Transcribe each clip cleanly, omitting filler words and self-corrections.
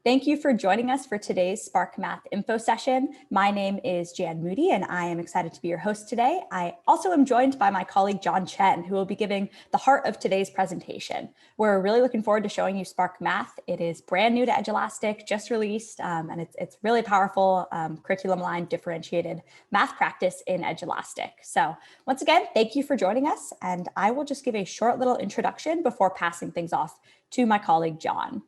Thank you for joining us for today's SparkMath info session. My name is Jan Moody, and I am excited to be your host today. I also am joined by my colleague, John Chen, who will be giving the heart of today's presentation. We're really looking forward to showing you SparkMath. It is brand new to Edulastic, just released, and it's really powerful curriculum-aligned differentiated math practice in Edulastic. So once again, thank you for joining us, and I will just give a short little introduction before passing things off to my colleague, John.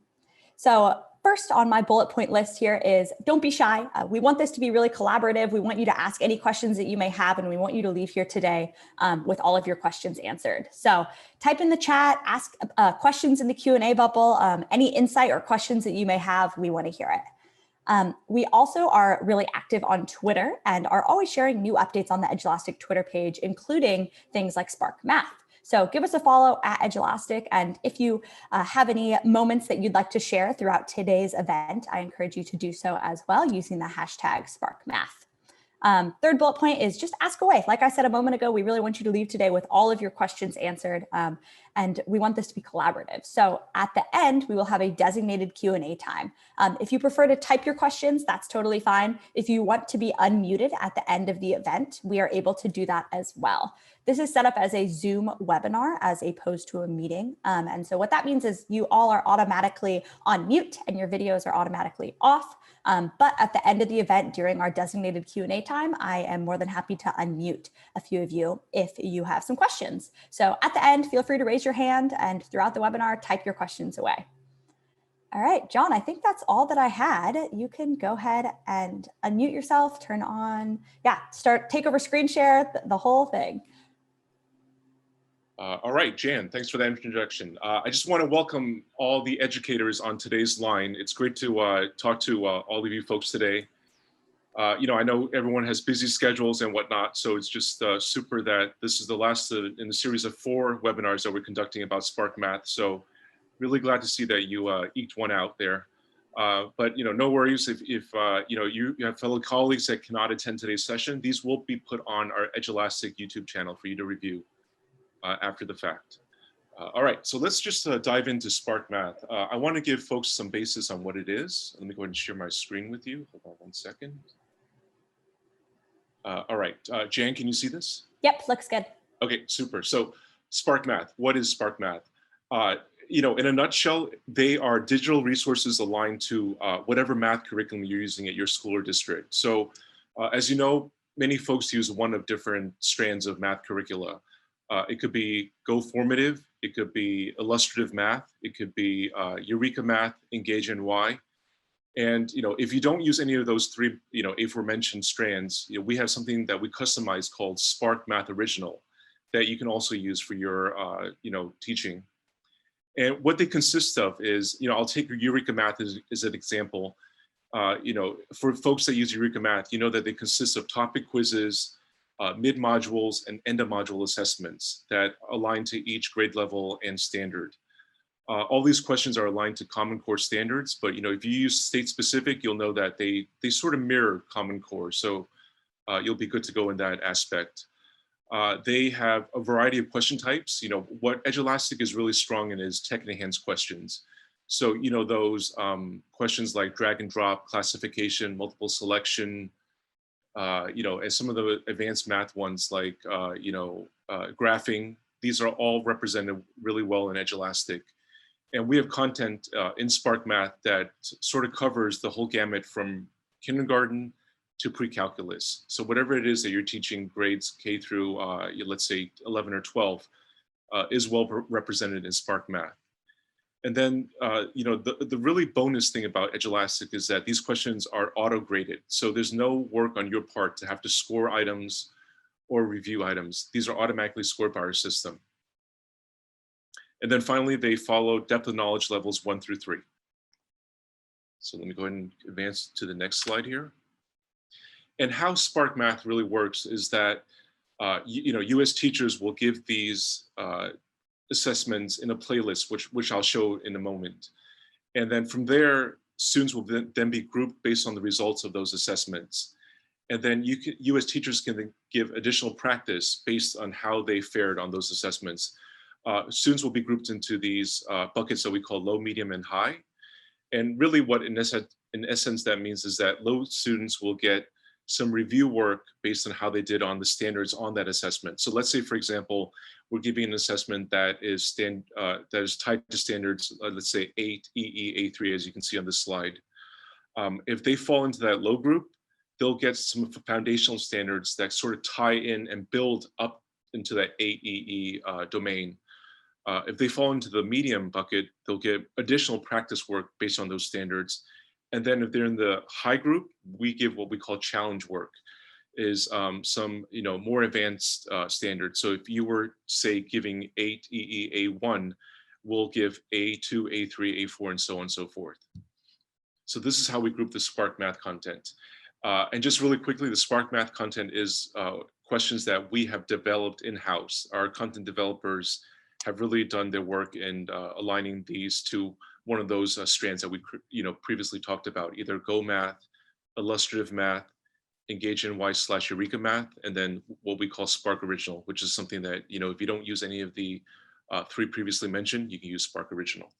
So first on my bullet point list here is don't be shy. We want this to be really collaborative. We want you to ask any questions that you may have, and we want you to leave here today with all of your questions answered. So type in the chat, ask questions in the Q&A bubble, any insight or questions that you may have, we want to hear it. We also are really active on Twitter and are always sharing new updates on the Edulastic Twitter page, including things like SparkMath. So give us a follow at Edulastic, and if you have any moments that you'd like to share throughout today's event, I encourage you to do so as well using the hashtag SparkMath. Third bullet point is just ask away. Like I said a moment ago, we really want you to leave today with all of your questions answered, and we want this to be collaborative. So at the end, we will have a designated Q&A time. If you prefer to type your questions, that's totally fine. If you want to be unmuted at the end of the event, we are able to do that as well. This is set up as a Zoom webinar as opposed to a meeting. And so what that means is you all are automatically on mute and your videos are automatically off. But at the end of the event during our designated Q&A time, I am more than happy to unmute a few of you if you have some questions. So at the end, feel free to raise your hand, and throughout the webinar, type your questions away. All right, John, I think that's all that I had. You can go ahead and unmute yourself, turn on, take over screen share, the whole thing. All right, Jan, thanks for that introduction. I just want to welcome all the educators on today's line. It's great to talk to all of you folks today. I know everyone has busy schedules and whatnot, so it's just super that this is the last in the series of 4 webinars that we're conducting about SparkMath. So really glad to see that you eked one out there. But no worries if you have fellow colleagues that cannot attend today's session. These will be put on our Edulastic YouTube channel for you to review after the fact. All right, so let's just dive into SparkMath. I want to give folks some basis on what it is. Let me go ahead and share my screen with you. Hold on one second. All right, Jan, can you see this? Yep, looks good. Okay, super. So SparkMath, what is SparkMath? In a nutshell, they are digital resources aligned to whatever math curriculum you're using at your school or district. So as you know, many folks use one of different strands of math curricula. It could be Go Formative, it could be Illustrative Math, it could be Eureka Math, Engage NY. And if you don't use any of those 3 aforementioned strands, we have something that we customize called SparkMath Original that you can also use for your teaching. And what they consist of is, I'll take Eureka Math as an example. For folks that use Eureka Math, you know that they consist of topic quizzes, mid-modules and end-of-module assessments that align to each grade level and standard. All these questions are aligned to Common Core standards, but if you use state-specific, you'll know that they sort of mirror Common Core, so you'll be good to go in that aspect. They have a variety of question types. What Edulastic is really strong in is tech-enhanced questions. So those questions like drag and drop, classification, multiple selection, and some of the advanced math ones like, graphing, these are all represented really well in Edulastic. And we have content in SparkMath that sort of covers the whole gamut from kindergarten to pre-calculus. So whatever it is that you're teaching grades K through, let's say 11 or 12, is well represented in SparkMath. And then, the really bonus thing about Edulastic is that these questions are auto-graded. So there's no work on your part to have to score items or review items. These are automatically scored by our system. And then finally, they follow depth of knowledge levels 1 through 3. So let me go ahead and advance to the next slide here. And how SparkMath really works is that, you as teachers will give these assessments in a playlist, which I'll show in a moment. And then from there, students will then be grouped based on the results of those assessments. And then you as teachers can then give additional practice based on how they fared on those assessments. Students will be grouped into these buckets that we call low, medium, and high. And really what in essence that means is that low students will get some review work based on how they did on the standards on that assessment. So let's say, for example, we're giving an assessment that is tied to standards, let's say 8 EE A3, as you can see on this slide. If they fall into that low group, they'll get some foundational standards that sort of tie in and build up into that 8 EE domain. If they fall into the medium bucket, they'll get additional practice work based on those standards. And then if they're in the high group, we give what we call challenge work, is some more advanced standards. So if you were, say, giving 8 EE A1, we'll give A2, A3, A4, and so on and so forth. So this is how we group the SparkMath content. And just really quickly, the SparkMath content is questions that we have developed in-house. Our content developers have really done their work in aligning these to one of those strands that we previously talked about, either Go Math, Illustrative Math, Engage in Y/Eureka Math, and then what we call Spark Original, which is something that, if you don't use any of the 3 previously mentioned, you can use Spark Original.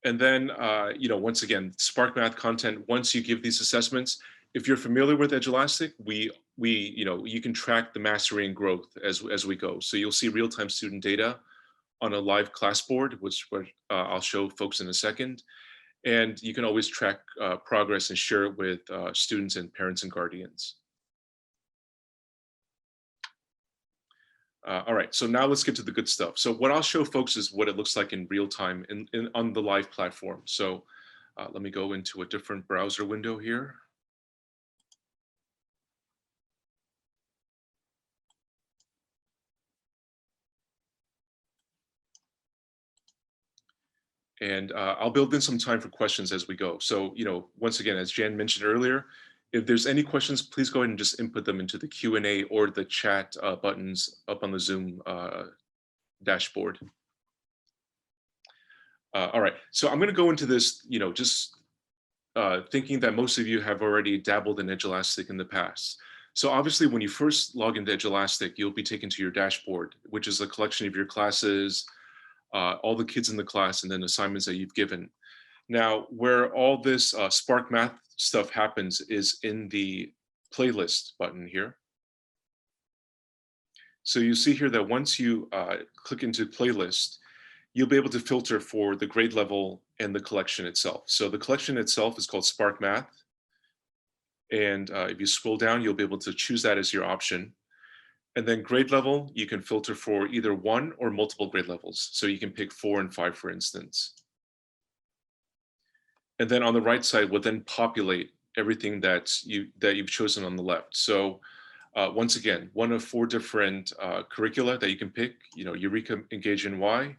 And then, once again, SparkMath content, once you give these assessments, if you're familiar with Edulastic, you can track the mastery and growth as we go. So you'll see real-time student data on a live class board, which I'll show folks in a second. And you can always track progress and share it with students and parents and guardians. All right, so now let's get to the good stuff. So what I'll show folks is what it looks like in real time on the live platform. So let me go into a different browser window here. And I'll build in some time for questions as we go. So, once again, as Jan mentioned earlier, if there's any questions, please go ahead and just input them into the Q&A or the chat buttons up on the Zoom dashboard. All right, so I'm going to go into this, just thinking that most of you have already dabbled in Edulastic in the past. So obviously, when you first log into Edulastic, you'll be taken to your dashboard, which is a collection of your classes, all the kids in the class, and then assignments that you've given. Now, where all this SparkMath stuff happens is in the playlist button here. So you see here that once you click into playlist, you'll be able to filter for the grade level and the collection itself. So the collection itself is called SparkMath. And if you scroll down, you'll be able to choose that as your option. And then grade level, you can filter for either 1 or multiple grade levels. So you can pick 4 and 5, for instance. And then on the right side will then populate everything that you've chosen on the left. So once again, one of 4 different curricula that you can pick, Eureka, Engage in Y,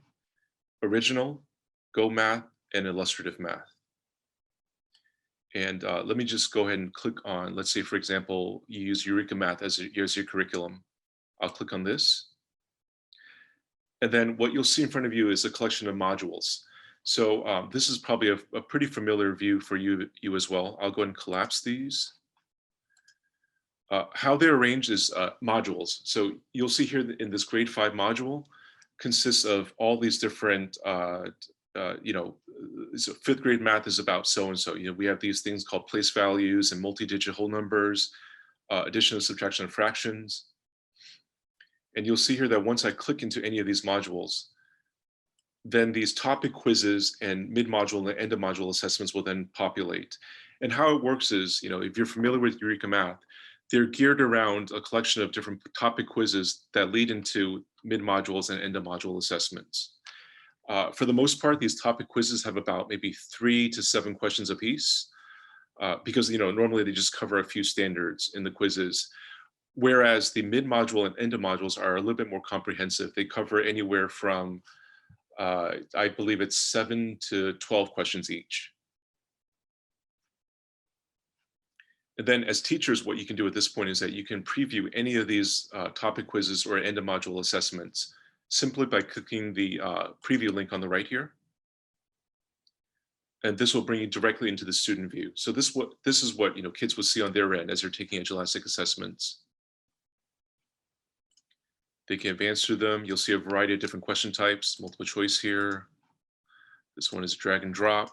Original, Go Math, and Illustrative Math. And let me just go ahead and click on, let's say, for example, you use Eureka Math as your curriculum. I'll click on this. And then what you'll see in front of you is a collection of modules. So this is probably a pretty familiar view for you as well. I'll go ahead and collapse these. How they're arranged is modules. So you'll see here in this grade 5 module consists of all these different, so 5th grade math is about so-and-so. We have these things called place values and multi-digit whole numbers, addition and subtraction of fractions. And you'll see here that once I click into any of these modules, then these topic quizzes and mid-module and end-of-module assessments will then populate. And how it works is, if you're familiar with Eureka Math, they're geared around a collection of different topic quizzes that lead into mid-modules and end-of-module assessments. For the most part, these topic quizzes have about maybe 3 to 7 questions apiece, because normally they just cover a few standards in the quizzes. Whereas the mid-module and end-of-modules are a little bit more comprehensive. They cover anywhere from, I believe it's 7 to 12 questions each. And then as teachers, what you can do at this point is that you can preview any of these topic quizzes or end-of-module assessments simply by clicking the preview link on the right here. And this will bring you directly into the student view. So this is what kids will see on their end as they're taking Edulastic assessments. They can advance through them. You'll see a variety of different question types, multiple choice here, This one is drag and drop.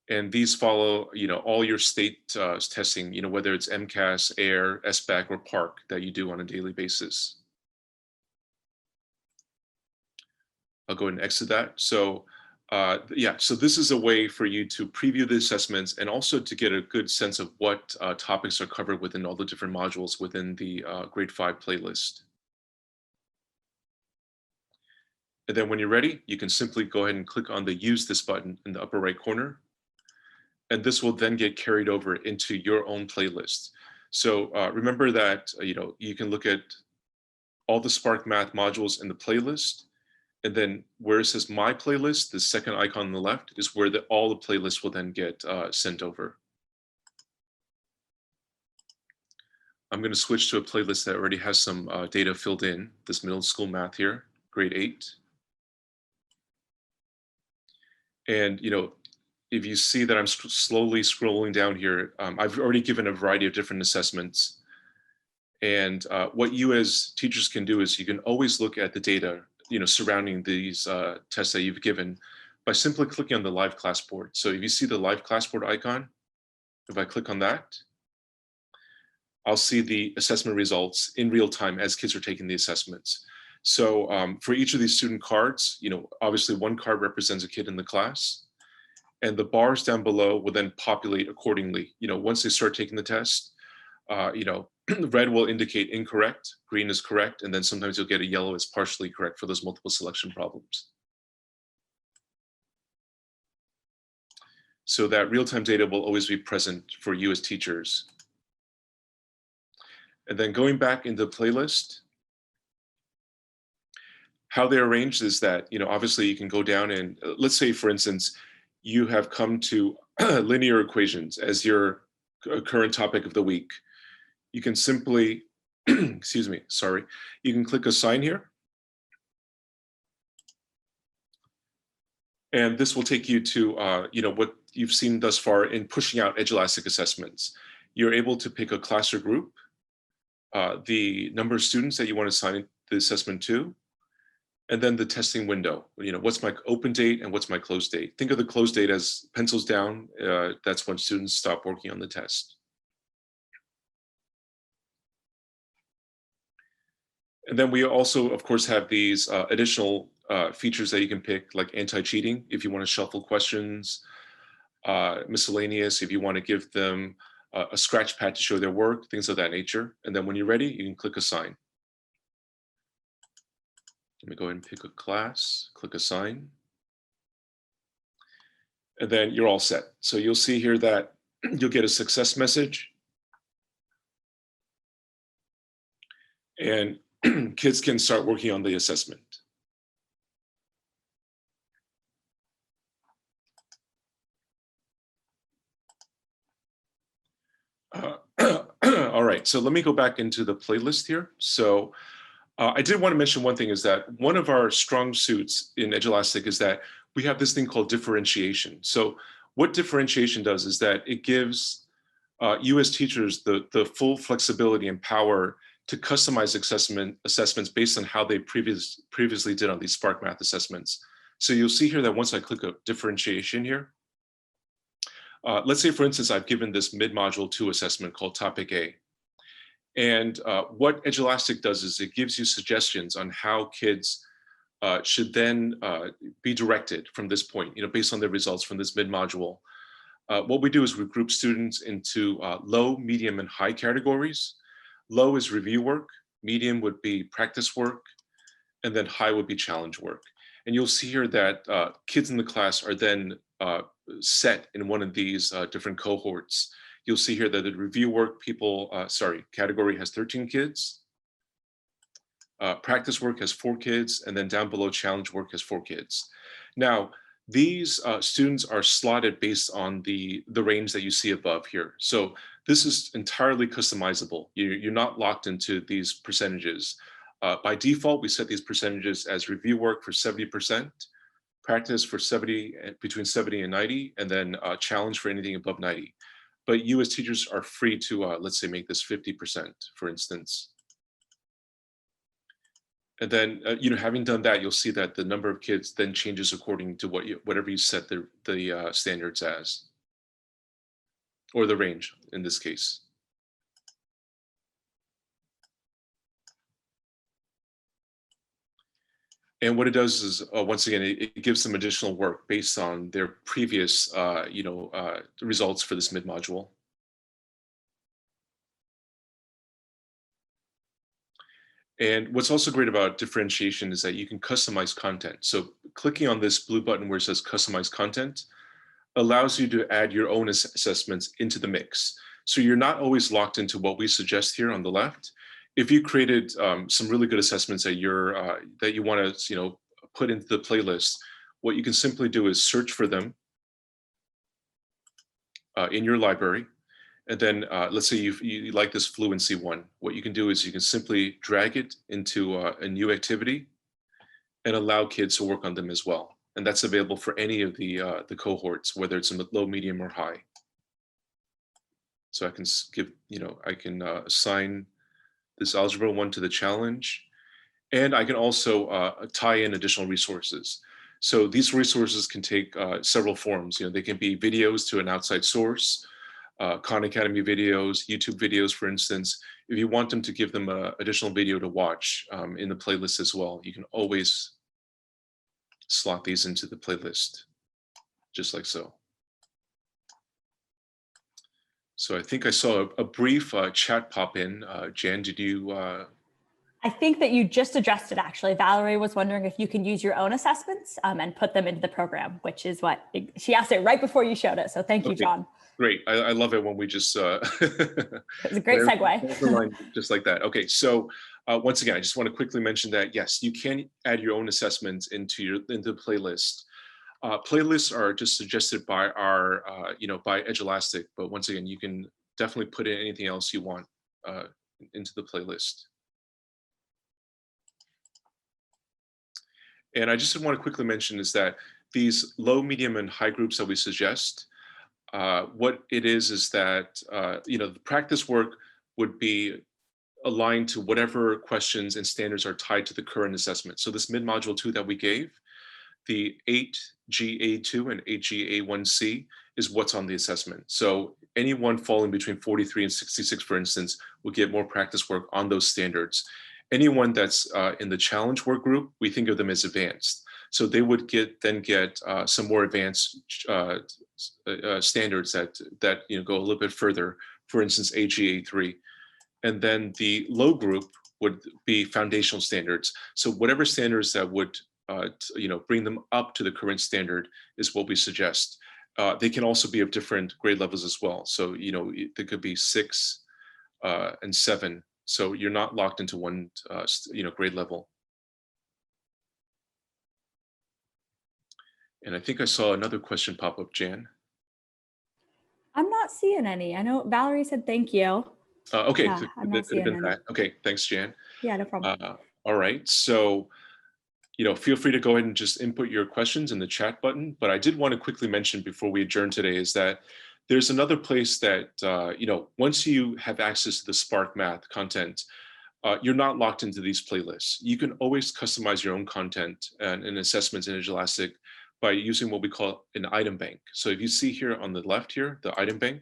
And these follow, all your state testing, whether it's MCAS, AIR, SBAC, or PARC that you do on a daily basis. I'll go ahead and exit that. So yeah, so this is a way for you to preview the assessments and also to get a good sense of what topics are covered within all the different modules within the grade 5 playlist. And then when you're ready, you can simply go ahead and click on the Use This button in the upper right corner. And this will then get carried over into your own playlist. So remember that you can look at all the SparkMath modules in the playlist. And then where it says My Playlist, the second icon on the left is where all the playlists will then get sent over. I'm going to switch to a playlist that already has some data filled in, this middle school math here, grade 8. And if you see that I'm slowly scrolling down here, I've already given a variety of different assessments. And what you as teachers can do is you can always look at the data surrounding these tests that you've given by simply clicking on the live class board. So if you see the live class board icon, if I click on that, I'll see the assessment results in real time as kids are taking the assessments. So for each of these student cards, obviously one card represents a kid in the class, and the bars down below will then populate accordingly. Once they start taking the test, red will indicate incorrect, green is correct, and then sometimes you'll get a yellow as partially correct for those multiple selection problems. So that real-time data will always be present for you as teachers. And then going back into the playlist, how they're arranged is that, obviously you can go down and let's say, for instance, you have come to linear equations as your current topic of the week. You can simply, excuse me, sorry, you can click Assign here. And this will take you to, what you've seen thus far in pushing out Edulastic assessments. You're able to pick a class or group, the number of students that you want to assign the assessment to, and then the testing window. What's my open date and what's my close date? Think of the close date as pencils down. That's when students stop working on the test. And then we also, of course, have these additional features that you can pick, like anti-cheating, if you want to shuffle questions, miscellaneous, if you want to give them a scratch pad to show their work, things of that nature. And then when you're ready, you can click Assign. Let me go ahead and pick a class, click Assign. And then you're all set. So you'll see here that you'll get a success message. And kids can start working on the assessment. All right, so let me go back into the playlist here. So I did want to mention one thing is that one of our strong suits in Edulastic is that we have this thing called differentiation. So what differentiation does is that it gives you as teachers the full flexibility and power to customize assessments based on how they previously did on these SparkMath assessments. So you'll see here that once I click a differentiation here, let's say, for instance, I've given this mid-module 2 assessment called Topic A. And what Edulastic does is it gives you suggestions on how kids should then be directed from this point, based on their results from this mid-module. What we do is we group students into low, medium, and high categories. Low is review work, medium would be practice work, and then high would be challenge work. And you'll see here that kids in the class are then set in one of these different cohorts. You'll see here that the review work category has 13 kids. Practice work has 4 kids, and then down below challenge work has 4 kids. Now, these students are slotted based on the range that you see above here. So this is entirely customizable. You're not locked into these percentages. By default, we set these percentages as review work for 70%, practice for between 70 and 90, and then challenge for anything above 90. But you as teachers are free to, let's say, make this 50%, for instance. And then, having done that, you'll see that the number of kids then changes according to whatever you set the standards as, or the range in this case. And what it does is, once again, it gives them additional work based on their previous, results for this mid-module. And what's also great about differentiation is that you can customize content. So clicking on this blue button where it says customize content allows you to add your own assessments into the mix. So you're not always locked into what we suggest here on the left. If you created some really good assessments that you want to put into the playlist, what you can simply do is search for them in your library. And then let's say you like this fluency one. What you can do is you can simply drag it into a new activity and allow kids to work on them as well. And that's available for any of the cohorts, whether it's in low, medium, or high. So I can assign this algebra one to the challenge. And I can also tie in additional resources. So these resources can take several forms. They can be videos to an outside source, Khan Academy videos, YouTube videos, for instance. If you want them to give them an additional video to watch in the playlist as well, you can always slot these into the playlist, just like so. So I think I saw a brief chat pop in. Jan, did you? I think that you just addressed it, actually. Valerie was wondering if you can use your own assessments and put them into the program, which is what she asked it right before you showed it. So thank you, John. Great. I love it when we just it was a great segue. Just like that. Okay, so once again, I just want to quickly mention that yes, you can add your own assessments into the playlist. Playlists are just suggested by our by Edulastic, but once again, you can definitely put in anything else you want into the playlist. And I just want to quickly mention is that these low, medium, and high groups that we suggest, what it is that the practice work would be aligned to whatever questions and standards are tied to the current assessment. So this mid-module 2 that we gave, the 8GA2 and 8GA1C is what's on the assessment. So anyone falling between 43 and 66, for instance, will get more practice work on those standards. Anyone that's in the challenge work group, we think of them as advanced. So they would get some more advanced standards that go a little bit further, for instance, AGA3. And then the low group would be foundational standards. So whatever standards that would bring them up to the current standard is what we suggest. They can also be of different grade levels as well. So there could be 6 and 7. So you're not locked into one grade level. And I think I saw another question pop up, Jan. I'm not seeing any. I know Valerie said thank you. Okay, yeah, I'm not seeing any. Okay, thanks, Jan. Yeah, no problem. All right, so feel free to go ahead and just input your questions in the chat button. But I did want to quickly mention before we adjourn today is that there's another place that, once you have access to the SparkMath content, you're not locked into these playlists. You can always customize your own content and assessments in Edulastic by using what we call an item bank. So if you see here on the left here, the item bank,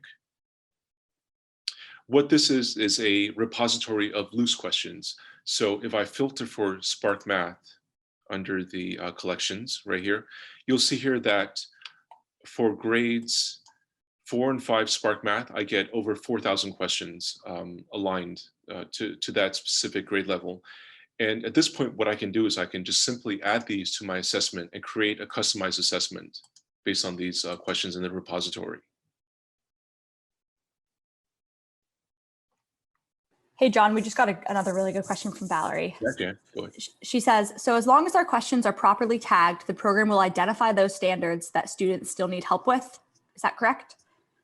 what this is a repository of loose questions. So if I filter for SparkMath under the collections right here, you'll see here that for grades 4 and 5 SparkMath, I get over 4,000 questions aligned to that specific grade level. And at this point, what I can do is I can just simply add these to my assessment and create a customized assessment based on these questions in the repository. Hey, John, we just got another really good question from Valerie. Yeah, go ahead. She says, so as long as our questions are properly tagged, the program will identify those standards that students still need help with. Is that correct?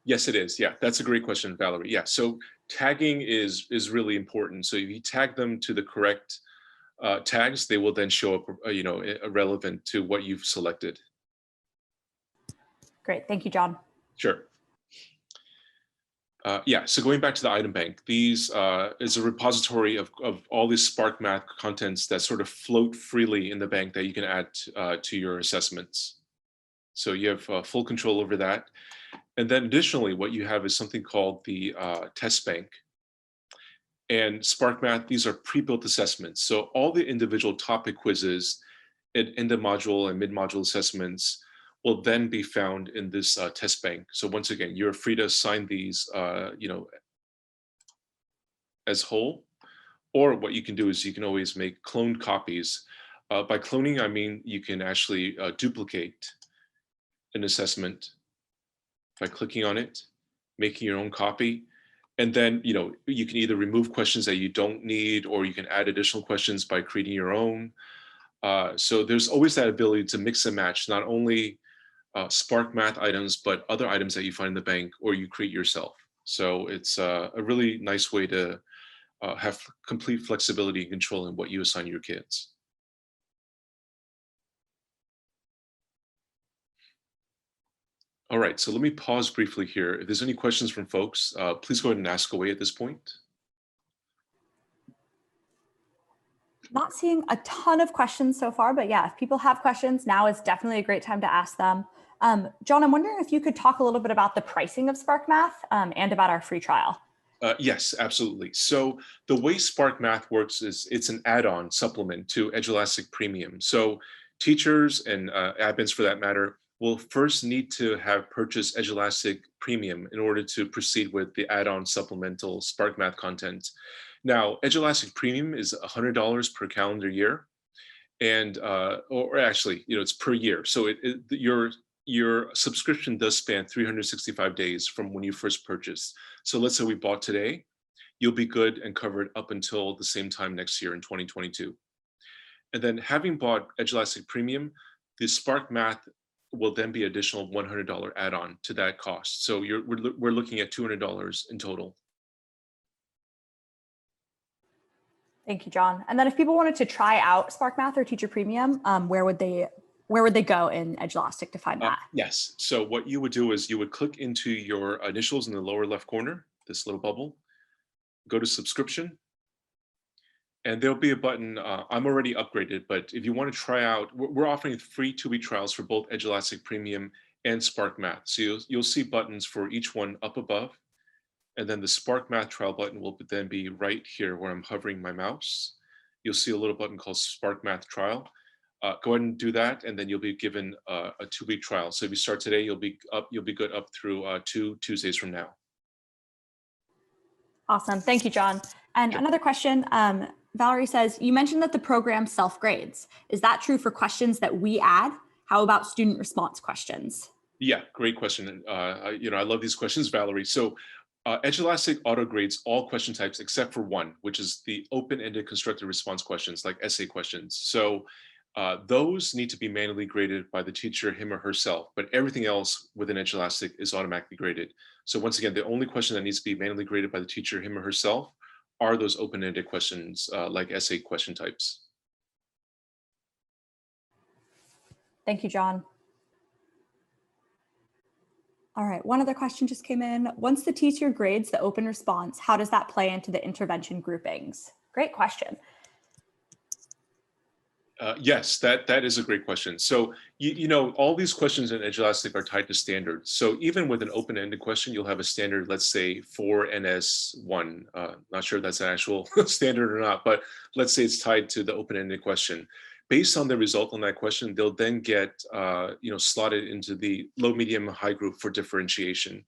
Yes, it is. Yeah, that's a great question, Valerie. Yeah, so tagging is really important. So if you tag them to the correct tags, they will then show up, relevant to what you've selected. Great, thank you, John. Sure. Yeah, so going back to the item bank, these is a repository of all these SparkMath contents that sort of float freely in the bank that you can add to your assessments. So you have full control over that. And then additionally, what you have is something called the test bank. And SparkMath, these are pre-built assessments. So all the individual topic quizzes in the module and mid-module assessments will then be found in this test bank. So once again, you're free to assign these, as whole, or what you can do is you can always make cloned copies. By cloning, I mean you can actually duplicate an assessment by clicking on it, making your own copy, and then you can either remove questions that you don't need, or you can add additional questions by creating your own. So there's always that ability to mix and match not only SparkMath items, but other items that you find in the bank or you create yourself. So it's a really nice way to have complete flexibility and control in what you assign your kids. All right, so let me pause briefly here. If there's any questions from folks, please go ahead and ask away at this point. Not seeing a ton of questions so far, but yeah, if people have questions, now is definitely a great time to ask them. John, I'm wondering if you could talk a little bit about the pricing of SparkMath and about our free trial. Yes, absolutely. So the way SparkMath works is it's an add-on supplement to Edulastic Premium. So teachers and admins, for that matter, will first need to have purchased Edulastic Premium in order to proceed with the add-on supplemental SparkMath content. Now, Edulastic Premium is $100 per calendar year, and or actually, it's per year. So your subscription does span 365 days from when you first purchased. So let's say we bought today, you'll be good and covered up until the same time next year in 2022. And then having bought Edulastic Premium, the SparkMath will then be additional $100 add-on to that cost. So we're looking at $200 in total. Thank you, John. And then if people wanted to try out SparkMath or Teacher Premium, where would they go in Edulastic to find that? Yes. So what you would do is you would click into your initials in the lower left corner, this little bubble, go to subscription, and there'll be a button. I'm already upgraded, but if you want to try out, we're offering free 2-week trials for both Edulastic Premium and SparkMath. So you'll see buttons for each one up above. And then the SparkMath trial button will then be right here where I'm hovering my mouse. You'll see a little button called SparkMath trial. Go ahead and do that, and then you'll be given a 2-week trial. So if you start today, you'll be good up through 2 Tuesdays from now. Awesome, thank you, John. And another question, Valerie says, you mentioned that the program self-grades. Is that true for questions that we add? How about student response questions? Yeah, great question. I love these questions, Valerie. So Edulastic auto-grades all question types except for one, which is the open-ended constructed response questions, like essay questions. So those need to be manually graded by the teacher, him or herself, but everything else within Edulastic is automatically graded. So once again, the only question that needs to be manually graded by the teacher, him or herself, are those open-ended questions like essay question types. Thank you, John. All right, one other question just came in. Once the teacher grades the open response, how does that play into the intervention groupings? Great question. Yes, that is a great question. So, all these questions in Edulastic are tied to standards. So even with an open-ended question, you'll have a standard, let's say 4NS1. Not sure if that's an actual standard or not, but let's say it's tied to the open-ended question. Based on the result on that question, they'll then get slotted into the low, medium, high group for differentiation.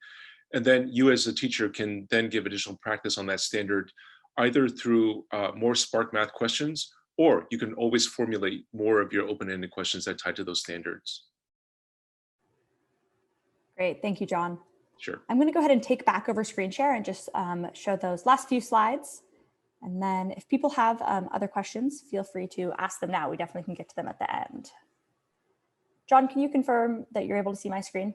And then you as a teacher can then give additional practice on that standard, either through more SparkMath questions, or you can always formulate more of your open-ended questions that tie to those standards. Great, thank you, John. Sure. I'm going to go ahead and take back over screen share and just show those last few slides. And then if people have other questions, feel free to ask them now. We definitely can get to them at the end. John, can you confirm that you're able to see my screen?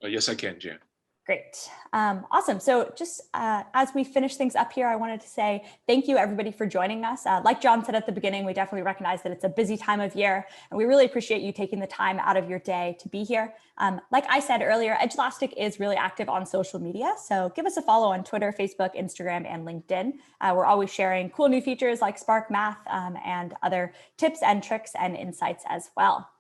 Yes, I can, Jan. Great. Awesome. So just as we finish things up here, I wanted to say thank you everybody for joining us. Like John said at the beginning, we definitely recognize that it's a busy time of year, and we really appreciate you taking the time out of your day to be here. Like I said earlier, Edulastic is really active on social media, so give us a follow on Twitter, Facebook, Instagram, and LinkedIn. We're always sharing cool new features like SparkMath and other tips and tricks and insights as well.